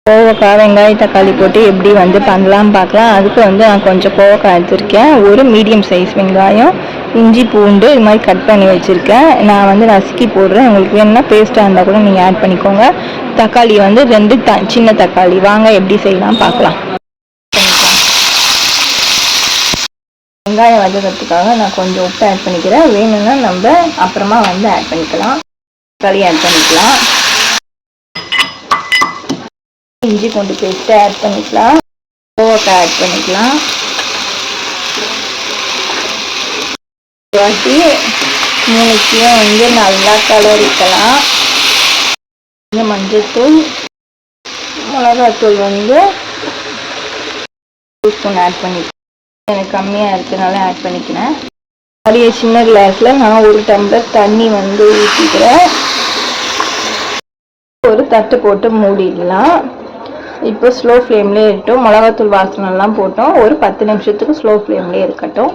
கோவக்காய் வெங்காயம் தக்காளி போட்டு எப்படி பண்ணலாம் பார்க்கலாம். அதுக்கு நான் கொஞ்சம் கோவக்காய் எடுத்திருக்கேன், ஒரு மீடியம் சைஸ் வெங்காயம், இஞ்சி பூண்டு இது மாதிரி கட் பண்ணி வச்சுருக்கேன். நான் நசுக்கி போடுறேன், உங்களுக்கு வேணும்னா பேஸ்ட்டாக இருந்தால் கூட நீங்கள் ஆட் பண்ணிக்கோங்க. தக்காளி 2 சின்ன தக்காளி. வாங்க எப்படி செய்யலாம் பார்க்கலாம். வெங்காயம் வதக்கிறதுக்காக நான் கொஞ்சம் உப்பு ஆட் பண்ணிக்கிறேன், வேணும்னா நம்ம அப்புறமா ஆட் பண்ணிக்கலாம். தக்காளி ஆட் பண்ணிக்கலாம், இஞ்சி பூண்டு பேஸ்ட்டை ஆட் பண்ணிக்கலாம், கோவக்காய் ஆட் பண்ணிக்கலாம். வாட்டி மூணுத்தையும் நல்லா கலரிக்கலாம். மஞ்சள்தூள், மிளகாத்தூள் 2 ஸ்பூன் ஆட் பண்ணிக்கலாம். எனக்கு கம்மியாக இருக்கிறதுனால ஆட் பண்ணிக்கிறேன். நிறைய சின்ன கிளாஸில் நான் 1 டம்ளர் தண்ணி ஊற்றிக்கிறேன். ஒரு தட்டு போட்டு மூடிடலாம். இப்போ ஸ்லோ ஃப்ளேம்லேயே இருக்கட்டும். மிளகாத்தூள் வாசனைலாம் போட்டோம், ஒரு 10 நிமிஷத்துக்கு ஸ்லோ ஃப்ளேம்லேயே இருக்கட்டும்.